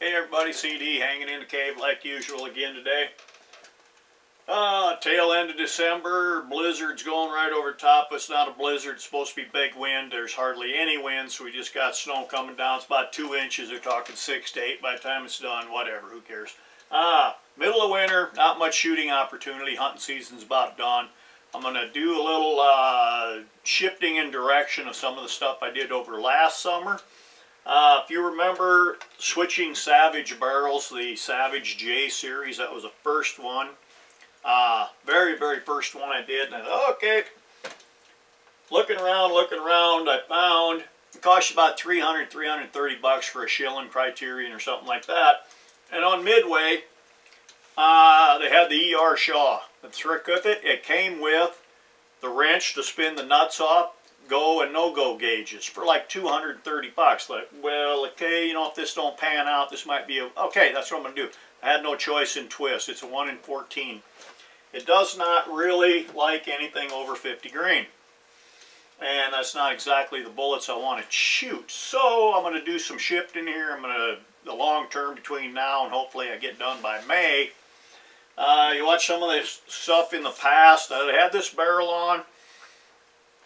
Hey everybody, CD hanging in the cave like usual again today. Tail end of December, blizzard's going right over top. It's not a blizzard, it's supposed to be big wind. There's hardly any wind, so we just got snow coming down. It's about 2 inches. They're talking 6 to 8 by the time it's done. Whatever, who cares? Middle of winter, not much shooting opportunity. Hunting season's about done. I'm going to do a little shifting in direction of some of the stuff I did over last summer. If you remember switching Savage barrels, the Savage J series, that was the first one. Very first one I did. And I thought, okay, looking around, I found it cost you about $330 for a shilling Criterion or something like that. And on Midway, they had the ER Shaw. The trick with it, it came with the wrench to spin the nuts off, go and no-go gauges for like $230. Like, well, okay, you know, if this don't pan out, this might be okay, that's what I'm going to do. I had no choice in twist. It's a 1 in 14. It does not really like anything over 50 grain. And that's not exactly the bullets I want to shoot. So I'm going to do some shifting here. I'm going to, the long term between now and hopefully I get done by May. You watch some of this stuff in the past. I had this barrel on.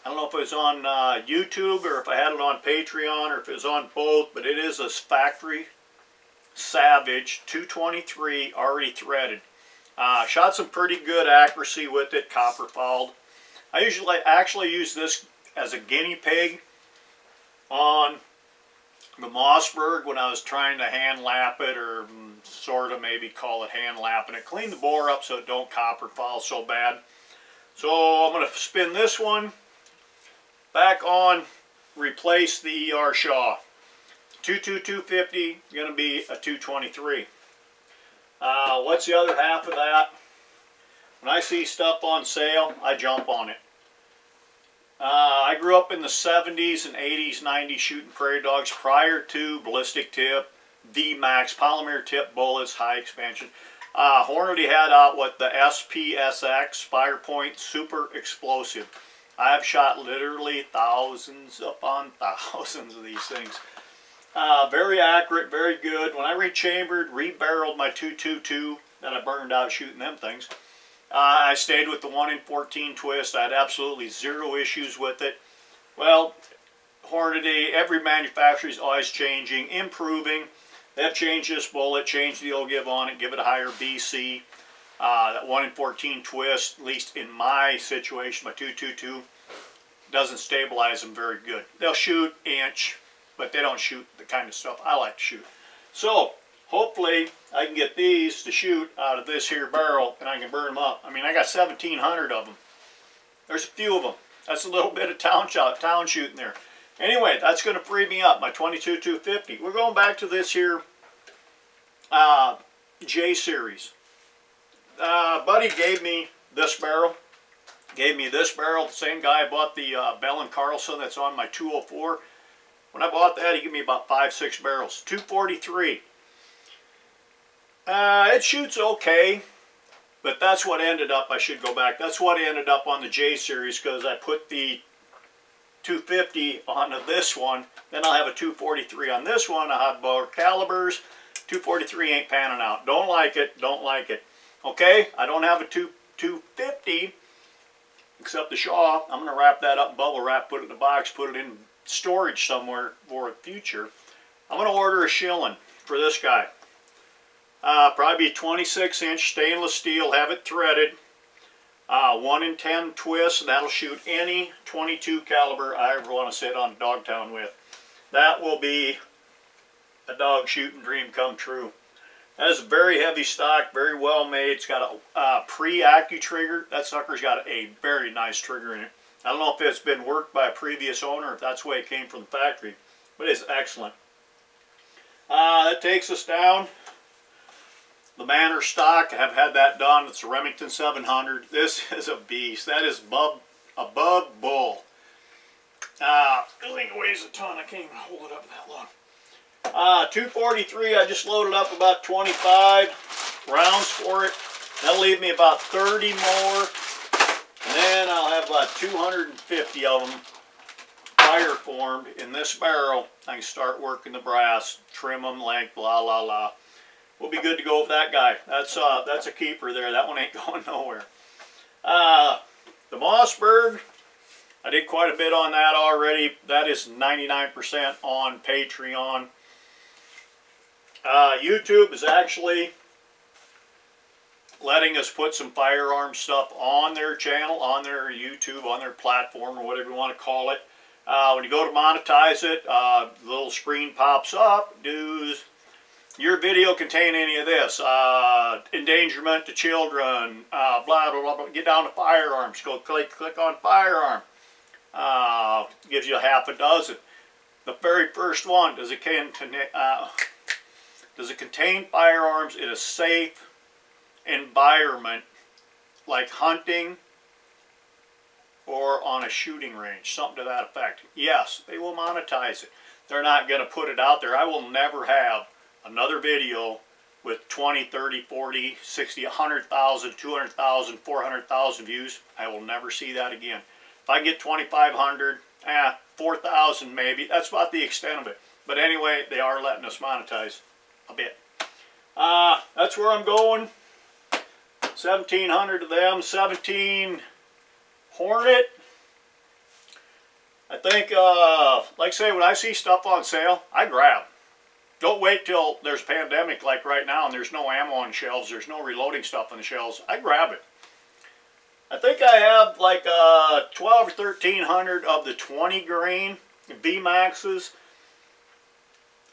I don't know if it was on YouTube or if I had it on Patreon or if it was on both, but it is a factory Savage 223 already threaded. Shot some pretty good accuracy with it, copper fouled. I usually actually use this as a guinea pig on the Mossberg when I was trying to hand lap it, or sort of maybe call it hand lapping it. Clean the bore up so it don't copper foul so bad. So I'm going to spin this one back on, replace the ER Shaw. 22250, going to be a 223. What's the other half of that? When I see stuff on sale, I jump on it. I grew up in the 70s and 80s, 90s shooting prairie dogs prior to ballistic tip, V-Max, polymer tip bullets, high expansion. Hornady had out what the SPSX, Fire Point Super Explosive. I've shot literally thousands upon thousands of these things. Very accurate, very good. When I rechambered, rebarreled my 222 that I burned out shooting them things, I stayed with the 1 in 14 twist. I had absolutely zero issues with it. Well, Hornady, every manufacturer is always changing, improving. They've changed this bullet, changed the old give on it, give it a higher BC. That 1 in 14 twist, at least in my situation, my 222, doesn't stabilize them very good. They'll shoot inch, but they don't shoot the kind of stuff I like to shoot. So, hopefully, I can get these to shoot out of this here barrel, and I can burn them up. I mean, I got 1,700 of them. There's a few of them. That's a little bit of town shooting there. Anyway, that's going to free me up, my 22-250. We're going back to this here J series. Buddy gave me this barrel. The same guy I bought the Bell & Carlson that's on my 204. When I bought that, he gave me about 5-6 barrels. 243. It shoots okay, but that's what ended up, I should go back, that's what ended up on the J series, because I put the 250 onto this one, then I'll have a 243 on this one. I'll have more calibers. 243 ain't panning out. Don't like it, don't like it. Okay, I don't have a 250, except the Shaw. I'm going to wrap that up in bubble wrap, put it in a box, put it in storage somewhere for the future. I'm going to order a shilling for this guy. Probably be 26-inch stainless steel, have it threaded. 1 in 10 twist, that'll shoot any 22 caliber I ever want to sit on Dogtown with. That will be a dog shooting dream come true. That is a very heavy stock, very well made. It's got a pre-accu trigger. That sucker's got a very nice trigger in it. I don't know if it's been worked by a previous owner, if that's the way it came from the factory, but it's excellent. That takes us down. The Manor stock, I have had that done. It's a Remington 700. This is a beast. That is a bug bull. This thing weighs a ton. I can't even hold it up that long. 243, I just loaded up about 25 rounds for it. That'll leave me about 30 more. And then I'll have about 250 of them fire formed in this barrel, I can start working the brass, trim them, length, blah, blah, blah. We'll be good to go with that guy. That's a keeper there. That one ain't going nowhere. The Mossberg, I did quite a bit on that already. That is 99% on Patreon. YouTube is actually letting us put some firearm stuff on their channel, on their YouTube, on their platform, or whatever you want to call it. When you go to monetize it, the little screen pops up. Does your video contain any of this? Endangerment to children, blah, blah, blah, blah. Get down to firearms. Go click on firearm. Gives you half a dozen. The very first one, does it contain firearms in a safe environment like hunting or on a shooting range, something to that effect? Yes, they will monetize it. They're not going to put it out there. I will never have another video with 20, 30, 40, 60, 100,000, 200,000, 400,000 views. I will never see that again. If I get 2,500, 4,000 maybe, that's about the extent of it. But anyway, they are letting us monetize a bit. That's where I'm going. 1,700 of them, 17 Hornet. I think, like I say, when I see stuff on sale, I grab. Don't wait till there's a pandemic like right now and there's no ammo on shelves, there's no reloading stuff on the shelves. I grab it. I think I have like 12 or 1,300 of the 20 grain VMAXs.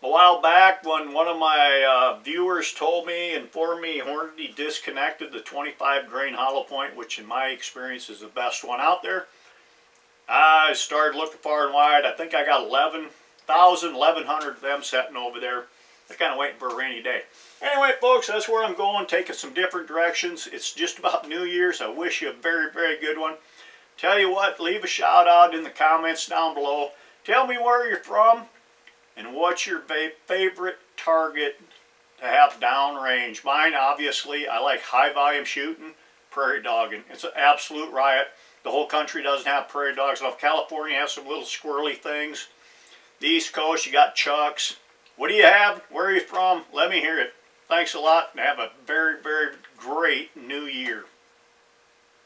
A while back, when one of my viewers told me, informed me, Hornady disconnected the 25 grain hollow point, which in my experience is the best one out there. I started looking far and wide. I think I got 1,100 of them sitting over there. They're kind of waiting for a rainy day. Anyway, folks, that's where I'm going, taking some different directions. It's just about New Year's. I wish you a very, very good one. Tell you what, leave a shout out in the comments down below. Tell me where you're from. And what's your favorite target to have downrange? Mine, obviously, I like high volume shooting, prairie dogging. It's an absolute riot. The whole country doesn't have prairie dogs. Now, California has some little squirrely things. The East Coast, you got chucks. What do you have? Where are you from? Let me hear it. Thanks a lot, and have a very, very great New Year.